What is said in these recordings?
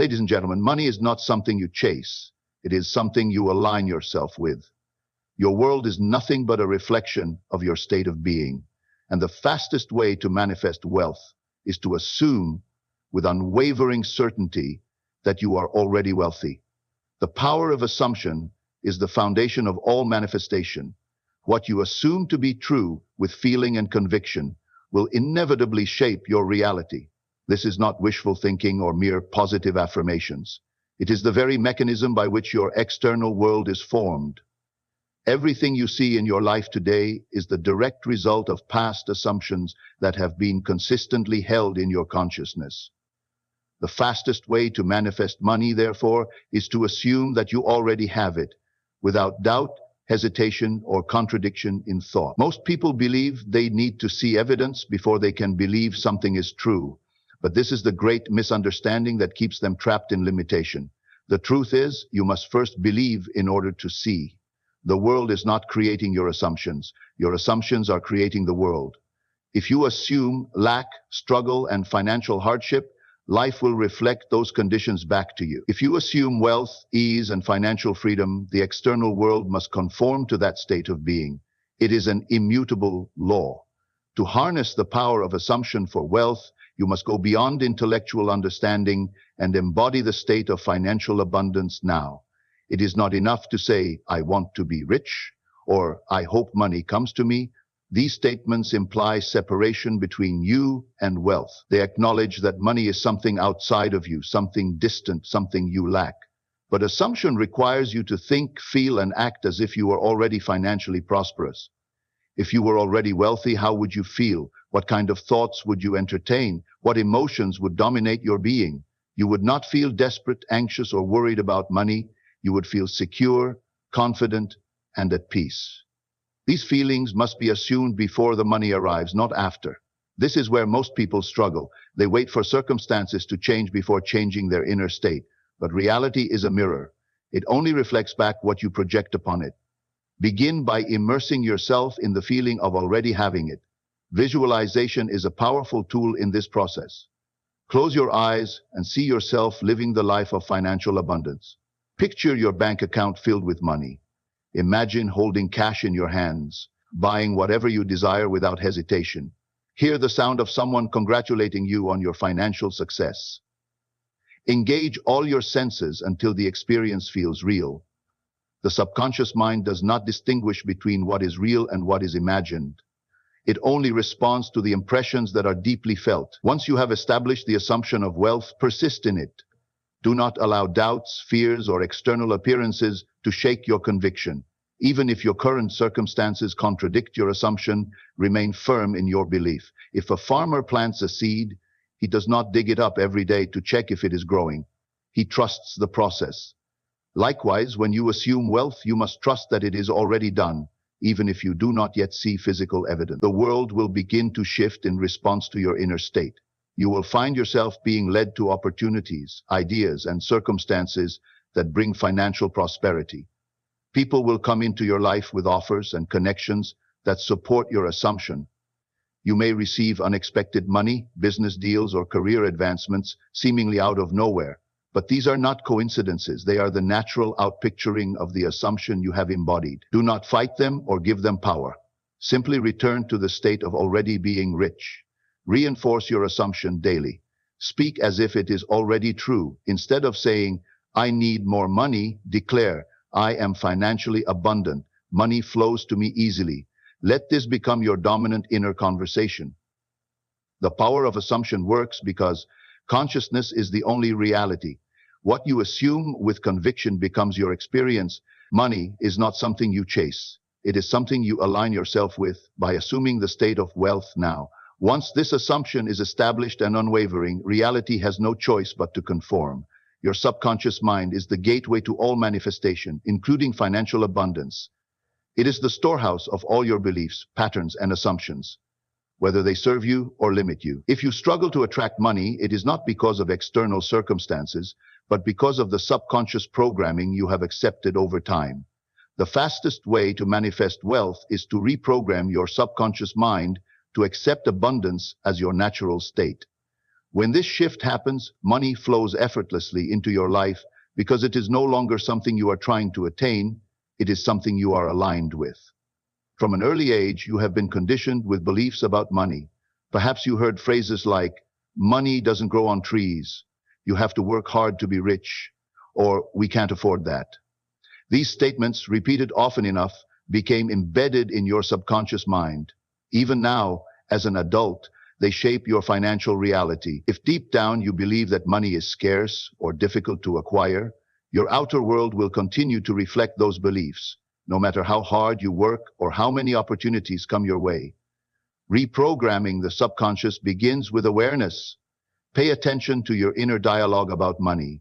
Ladies and gentlemen, money is not something you chase. It is something you align yourself with. Your world is nothing but a reflection of your state of being. And the fastest way to manifest wealth is to assume with unwavering certainty that you are already wealthy. The power of assumption is the foundation of all manifestation. What you assume to be true with feeling and conviction will inevitably shape your reality. This is not wishful thinking or mere positive affirmations. It is the very mechanism by which your external world is formed. Everything you see in your life today is the direct result of past assumptions that have been consistently held in your consciousness. The fastest way to manifest money, therefore, is to assume that you already have it, without doubt, hesitation, or contradiction in thought. Most people believe they need to see evidence before they can believe something is true. But this is the great misunderstanding that keeps them trapped in limitation. The truth is, you must first believe in order to see. The world is not creating your assumptions. Your assumptions are creating the world. If you assume lack, struggle, and financial hardship, life will reflect those conditions back to you. If you assume wealth, ease, and financial freedom, the external world must conform to that state of being. It is an immutable law. To harness the power of assumption for wealth, you must go beyond intellectual understanding and embody the state of financial abundance now. It is not enough to say, I want to be rich, or I hope money comes to me. These statements imply separation between you and wealth. They acknowledge that money is something outside of you, something distant, something you lack. But assumption requires you to think, feel, and act as if you are already financially prosperous. If you were already wealthy, how would you feel? What kind of thoughts would you entertain? What emotions would dominate your being? You would not feel desperate, anxious, or worried about money. You would feel secure, confident, and at peace. These feelings must be assumed before the money arrives, not after. This is where most people struggle. They wait for circumstances to change before changing their inner state. But reality is a mirror. It only reflects back what you project upon it. Begin by immersing yourself in the feeling of already having it. Visualization is a powerful tool in this process. Close your eyes and see yourself living the life of financial abundance. Picture your bank account filled with money. Imagine holding cash in your hands, buying whatever you desire without hesitation. Hear the sound of someone congratulating you on your financial success. Engage all your senses until the experience feels real. The subconscious mind does not distinguish between what is real and what is imagined. It only responds to the impressions that are deeply felt. Once you have established the assumption of wealth, persist in it. Do not allow doubts, fears, or external appearances to shake your conviction. Even if your current circumstances contradict your assumption, remain firm in your belief. If a farmer plants a seed, he does not dig it up every day to check if it is growing. He trusts the process. Likewise, when you assume wealth, you must trust that it is already done, even if you do not yet see physical evidence. The world will begin to shift in response to your inner state. You will find yourself being led to opportunities, ideas, and circumstances that bring financial prosperity. People will come into your life with offers and connections that support your assumption. You may receive unexpected money, business deals, or career advancements seemingly out of nowhere. But these are not coincidences. They are the natural outpicturing of the assumption you have embodied. Do not fight them or give them power. Simply return to the state of already being rich. Reinforce your assumption daily. Speak as if it is already true. Instead of saying, I need more money, declare, I am financially abundant. Money flows to me easily. Let this become your dominant inner conversation. The power of assumption works because consciousness is the only reality. What you assume with conviction becomes your experience. Money is not something you chase. It is something you align yourself with by assuming the state of wealth now. Once this assumption is established and unwavering, reality has no choice but to conform. Your subconscious mind is the gateway to all manifestation, including financial abundance. It is the storehouse of all your beliefs, patterns, and assumptions, whether they serve you or limit you. If you struggle to attract money, it is not because of external circumstances, but because of the subconscious programming you have accepted over time. The fastest way to manifest wealth is to reprogram your subconscious mind to accept abundance as your natural state. When this shift happens, money flows effortlessly into your life because it is no longer something you are trying to attain, it is something you are aligned with. From an early age, you have been conditioned with beliefs about money. Perhaps you heard phrases like, money doesn't grow on trees, you have to work hard to be rich, or we can't afford that. These statements, repeated often enough, became embedded in your subconscious mind. Even now, as an adult, they shape your financial reality. If deep down you believe that money is scarce or difficult to acquire, your outer world will continue to reflect those beliefs, no matter how hard you work or how many opportunities come your way. Reprogramming the subconscious begins with awareness. Pay attention to your inner dialogue about money.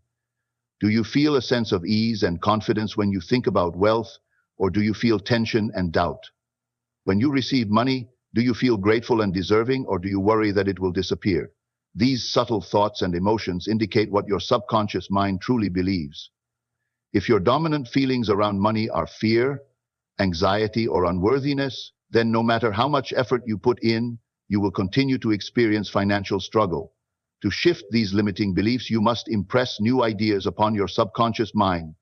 Do you feel a sense of ease and confidence when you think about wealth, or do you feel tension and doubt? When you receive money, do you feel grateful and deserving, or do you worry that it will disappear? These subtle thoughts and emotions indicate what your subconscious mind truly believes. If your dominant feelings around money are fear, anxiety, or unworthiness, then no matter how much effort you put in, you will continue to experience financial struggle. To shift these limiting beliefs, you must impress new ideas upon your subconscious mind,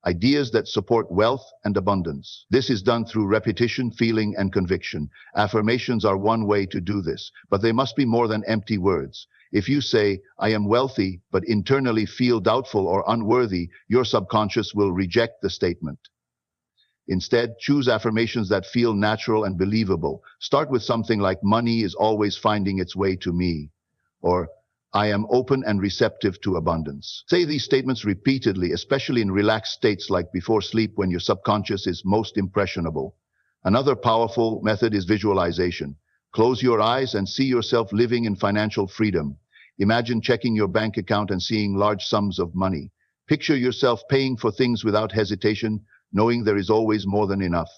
ideas that support wealth and abundance. This is done through repetition, feeling, and conviction. Affirmations are one way to do this, but they must be more than empty words. If you say, I am wealthy, but internally feel doubtful or unworthy, your subconscious will reject the statement. Instead, choose affirmations that feel natural and believable. Start with something like, money is always finding its way to me, or I am open and receptive to abundance. Say these statements repeatedly, especially in relaxed states like before sleep when your subconscious is most impressionable. Another powerful method is visualization. Close your eyes and see yourself living in financial freedom. Imagine checking your bank account and seeing large sums of money. Picture yourself paying for things without hesitation, knowing there is always more than enough.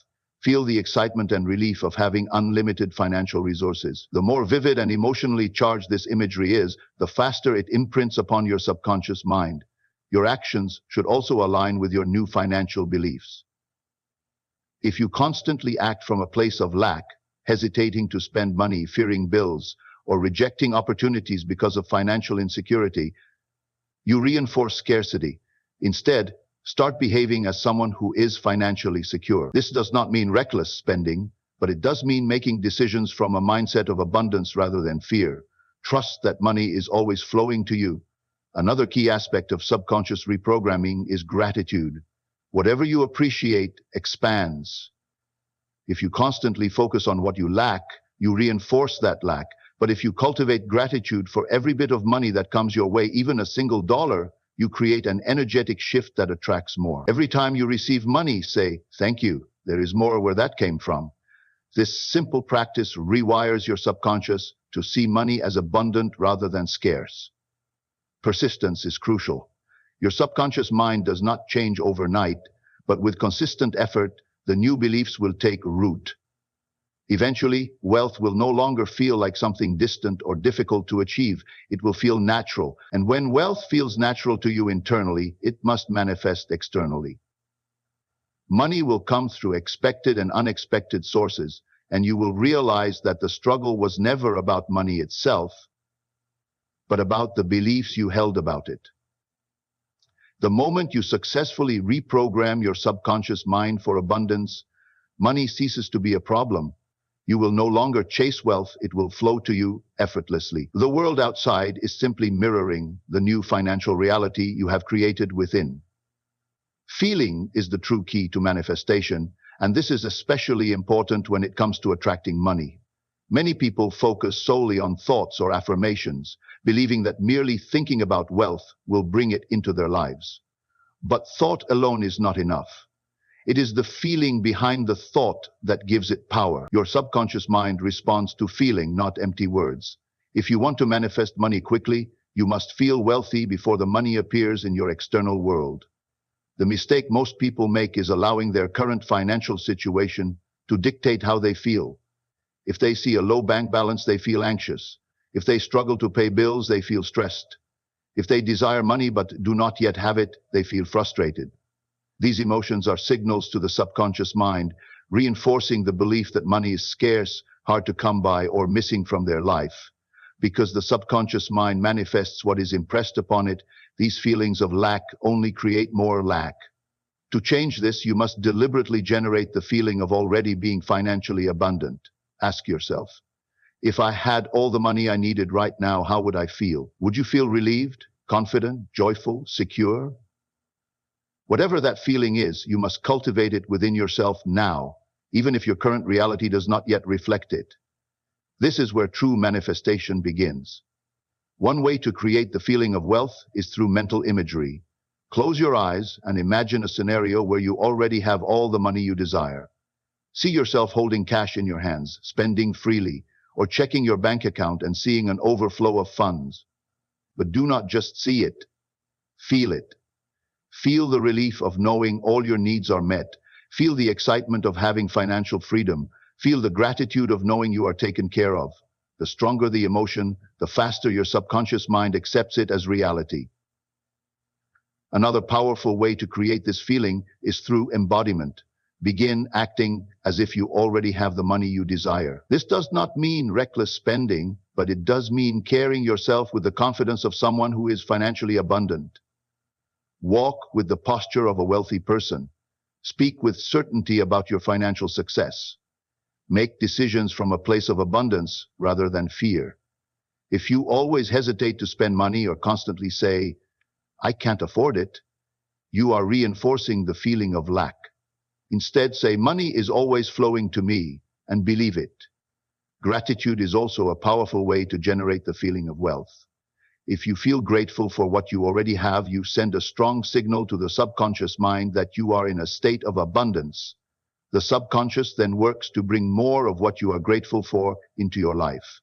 Feel the excitement and relief of having unlimited financial resources. The more vivid and emotionally charged this imagery is, the faster it imprints upon your subconscious mind. Your actions should also align with your new financial beliefs. If you constantly act from a place of lack, hesitating to spend money, fearing bills, or rejecting opportunities because of financial insecurity, you reinforce scarcity. Instead, start behaving as someone who is financially secure. This does not mean reckless spending, but it does mean making decisions from a mindset of abundance rather than fear. Trust that money is always flowing to you. Another key aspect of subconscious reprogramming is gratitude. Whatever you appreciate expands. If you constantly focus on what you lack, you reinforce that lack. But if you cultivate gratitude for every bit of money that comes your way, even a single dollar, you create an energetic shift that attracts more. Every time you receive money, say, thank you, there is more where that came from. This simple practice rewires your subconscious to see money as abundant rather than scarce. Persistence is crucial. Your subconscious mind does not change overnight, but with consistent effort, the new beliefs will take root. Eventually, wealth will no longer feel like something distant or difficult to achieve. It will feel natural. And when wealth feels natural to you internally, it must manifest externally. Money will come through expected and unexpected sources, and you will realize that the struggle was never about money itself, but about the beliefs you held about it. The moment you successfully reprogram your subconscious mind for abundance, money ceases to be a problem. You will no longer chase wealth, it will flow to you effortlessly. The world outside is simply mirroring the new financial reality you have created within. Feeling is the true key to manifestation, and this is especially important when it comes to attracting money. Many people focus solely on thoughts or affirmations, believing that merely thinking about wealth will bring it into their lives. But thought alone is not enough. It is the feeling behind the thought that gives it power. Your subconscious mind responds to feeling, not empty words. If you want to manifest money quickly, you must feel wealthy before the money appears in your external world. The mistake most people make is allowing their current financial situation to dictate how they feel. If they see a low bank balance, they feel anxious. If they struggle to pay bills, they feel stressed. If they desire money but do not yet have it, they feel frustrated. These emotions are signals to the subconscious mind, reinforcing the belief that money is scarce, hard to come by, or missing from their life. because the subconscious mind manifests what is impressed upon it. These feelings of lack only create more lack. To change this, you must deliberately generate the feeling of already being financially abundant. Ask yourself, if I had all the money I needed right now, how would I feel? Would you feel relieved, confident, joyful, secure? Whatever that feeling is, you must cultivate it within yourself now, even if your current reality does not yet reflect it. This is where true manifestation begins. One way to create the feeling of wealth is through mental imagery. Close your eyes and imagine a scenario where you already have all the money you desire. See yourself holding cash in your hands, spending freely, or checking your bank account and seeing an overflow of funds. But do not just see it. Feel it. Feel the relief of knowing all your needs are met. Feel the excitement of having financial freedom. Feel the gratitude of knowing you are taken care of. The stronger the emotion, the faster your subconscious mind accepts it as reality. Another powerful way to create this feeling is through embodiment. Begin acting as if you already have the money you desire. This does not mean reckless spending, but it does mean carrying yourself with the confidence of someone who is financially abundant. Walk with the posture of a wealthy person. Speak with certainty about your financial success. Make decisions from a place of abundance rather than fear. If you always hesitate to spend money or constantly say, I can't afford it, you are reinforcing the feeling of lack. Instead, say, money is always flowing to me, and believe it. Gratitude is also a powerful way to generate the feeling of wealth. If you feel grateful for what you already have, you send a strong signal to the subconscious mind that you are in a state of abundance. The subconscious then works to bring more of what you are grateful for into your life.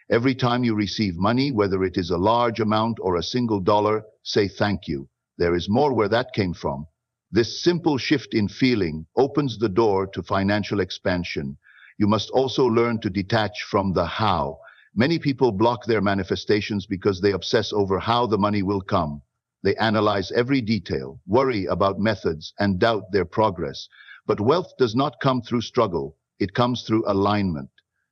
Every time you receive money, whether it is a large amount or a single dollar, say thank you. There is more where that came from. This simple shift in feeling opens the door to financial expansion. You must also learn to detach from the how. Many people block their manifestations because they obsess over how the money will come. They analyze every detail, worry about methods, and doubt their progress. But wealth does not come through struggle. It comes through alignment.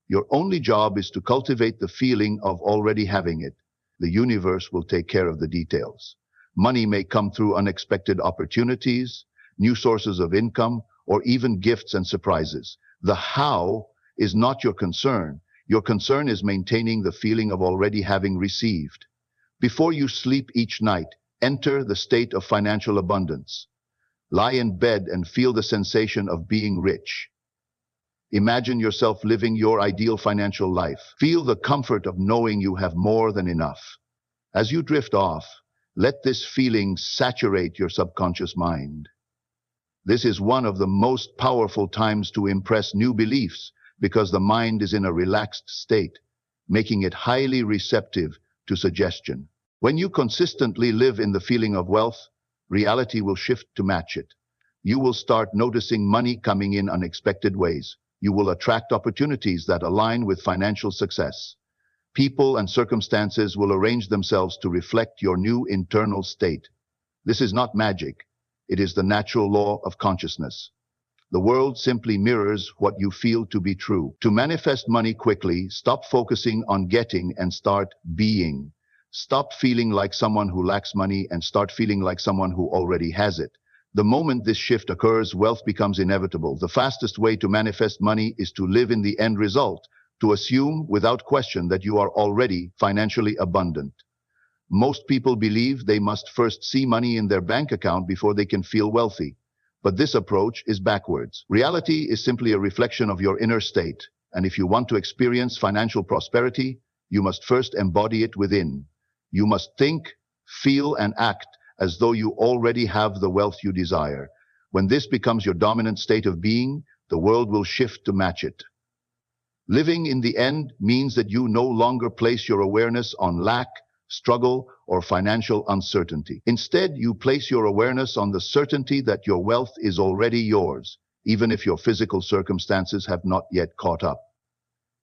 Your only job is to cultivate the feeling of already having it. The universe will take care of the details. Money may come through unexpected opportunities, new sources of income, or even gifts and surprises. The how is not your concern. Your concern is maintaining the feeling of already having received. Before you sleep each night, enter the state of financial abundance. Lie in bed and feel the sensation of being rich. Imagine yourself living your ideal financial life. Feel the comfort of knowing you have more than enough. As you drift off, let this feeling saturate your subconscious mind. This is one of the most powerful times to impress new beliefs because the mind is in a relaxed state, making it highly receptive to suggestion. When you consistently live in the feeling of wealth, reality will shift to match it. You will start noticing money coming in unexpected ways. You will attract opportunities that align with financial success. People and circumstances will arrange themselves to reflect your new internal state. This is not magic. It is the natural law of consciousness. The world simply mirrors what you feel to be true. To manifest money quickly, stop focusing on getting and start being. Stop feeling like someone who lacks money and start feeling like someone who already has it. The moment this shift occurs, wealth becomes inevitable. The fastest way to manifest money is to live in the end result, to assume without question that you are already financially abundant. Most people believe they must first see money in their bank account before they can feel wealthy. But this approach is backwards. Reality is simply a reflection of your inner state, and if you want to experience financial prosperity, you must first embody it within. You must think, feel, and act as though you already have the wealth you desire. When this becomes your dominant state of being, the world will shift to match it. Living in the end means that you no longer place your awareness on lack, struggle, or financial uncertainty. Instead, you place your awareness on the certainty that your wealth is already yours, even if your physical circumstances have not yet caught up.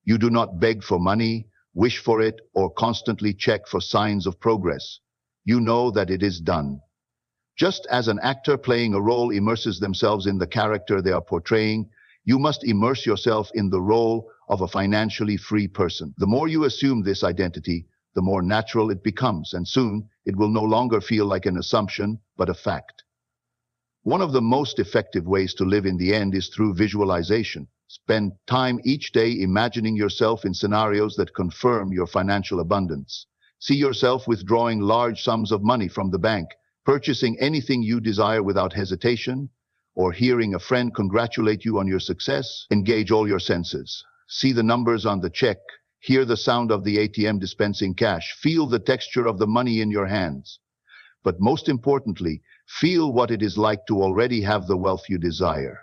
You do not beg for money, wish for it, or constantly check for signs of progress. You know that it is done. Just as an actor playing a role immerses themselves in the character they are portraying, you must immerse yourself in the role of a financially free person. The more you assume this identity, the more natural it becomes, and soon it will no longer feel like an assumption, but a fact. One of the most effective ways to live in the end is through visualization. Spend time each day imagining yourself in scenarios that confirm your financial abundance. See yourself withdrawing large sums of money from the bank, purchasing anything you desire without hesitation, or hearing a friend congratulate you on your success. Engage all your senses. See the numbers on the check, hear the sound of the ATM dispensing cash, feel the texture of the money in your hands. But most importantly, feel what it is like to already have the wealth you desire.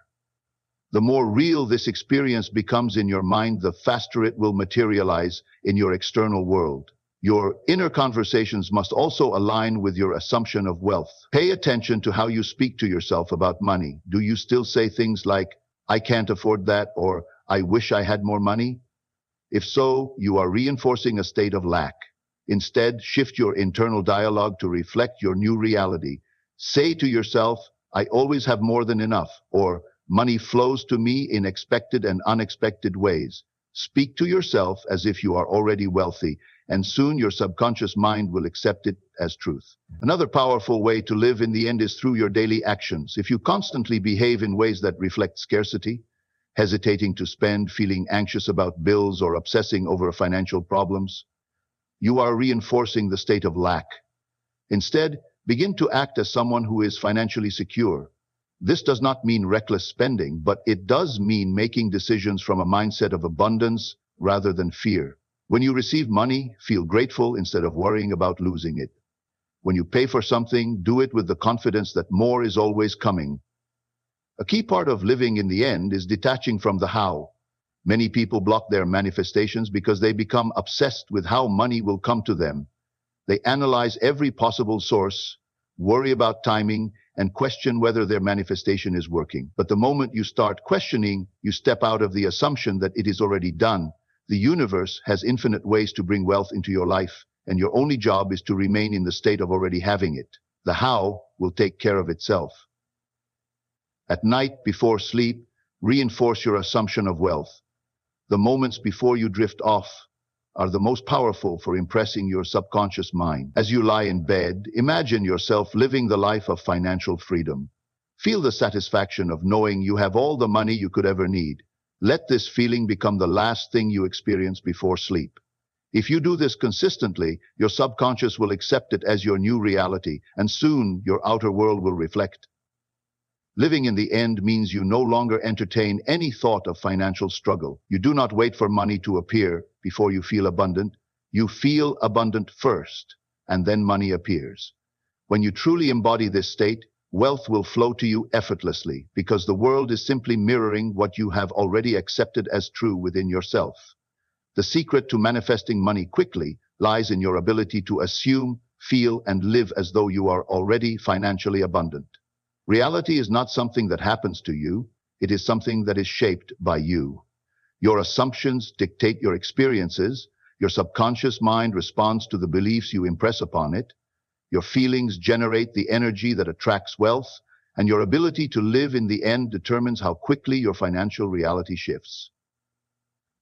The more real this experience becomes in your mind, the faster it will materialize in your external world. Your inner conversations must also align with your assumption of wealth. Pay attention to how you speak to yourself about money. Do you still say things like, "I can't afford that," or "I wish I had more money"? If so, you are reinforcing a state of lack. Instead, shift your internal dialogue to reflect your new reality. Say to yourself, "I always have more than enough," or "Money flows to me in expected and unexpected ways." Speak to yourself as if you are already wealthy, and soon your subconscious mind will accept it as truth. Another powerful way to live in the end is through your daily actions. If you constantly behave in ways that reflect scarcity, hesitating to spend, feeling anxious about bills, or obsessing over financial problems, you are reinforcing the state of lack. Instead, begin to act as someone who is financially secure. This does not mean reckless spending, but it does mean making decisions from a mindset of abundance rather than fear. When you receive money, feel grateful instead of worrying about losing it. When you pay for something, do it with the confidence that more is always coming. A key part of living in the end is detaching from the how. Many people block their manifestations because they become obsessed with how money will come to them. They analyze every possible source, worry about timing, and question whether their manifestation is working. But the moment you start questioning, you step out of the assumption that it is already done. The universe has infinite ways to bring wealth into your life, and your only job is to remain in the state of already having it. The how will take care of itself. At night, before sleep, reinforce your assumption of wealth. The moments before you drift off are the most powerful for impressing your subconscious mind. As you lie in bed, imagine yourself living the life of financial freedom. Feel the satisfaction of knowing you have all the money you could ever need. Let this feeling become the last thing you experience before sleep. If you do this consistently, your subconscious will accept it as your new reality, and soon your outer world will reflect. Living in the end means you no longer entertain any thought of financial struggle. You do not wait for money to appear before you feel abundant. You feel abundant first, and then money appears. When you truly embody this state, wealth will flow to you effortlessly, because the world is simply mirroring what you have already accepted as true within yourself. The secret to manifesting money quickly lies in your ability to assume, feel, and live as though you are already financially abundant. Reality is not something that happens to you, it is something that is shaped by you. Your assumptions dictate your experiences, your subconscious mind responds to the beliefs you impress upon it, your feelings generate the energy that attracts wealth, and your ability to live in the end determines how quickly your financial reality shifts.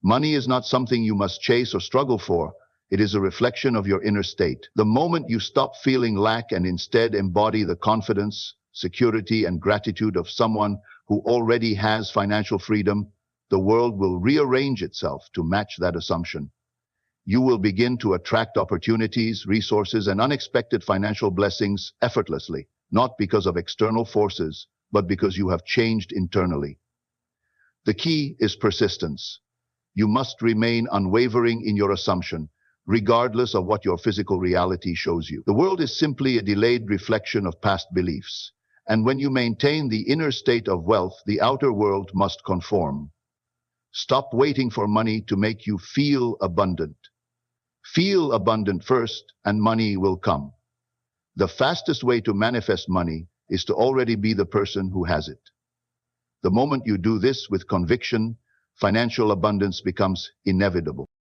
Money is not something you must chase or struggle for, it is a reflection of your inner state. The moment you stop feeling lack and instead embody the confidence, security, and gratitude of someone who already has financial freedom, the world will rearrange itself to match that assumption. You will begin to attract opportunities, resources, and unexpected financial blessings effortlessly, not because of external forces, but because you have changed internally. The key is persistence. You must remain unwavering in your assumption, regardless of what your physical reality shows you. The world is simply a delayed reflection of past beliefs. And when you maintain the inner state of wealth, the outer world must conform. Stop waiting for money to make you feel abundant. Feel abundant first, and money will come. The fastest way to manifest money is to already be the person who has it. The moment you do this with conviction, financial abundance becomes inevitable.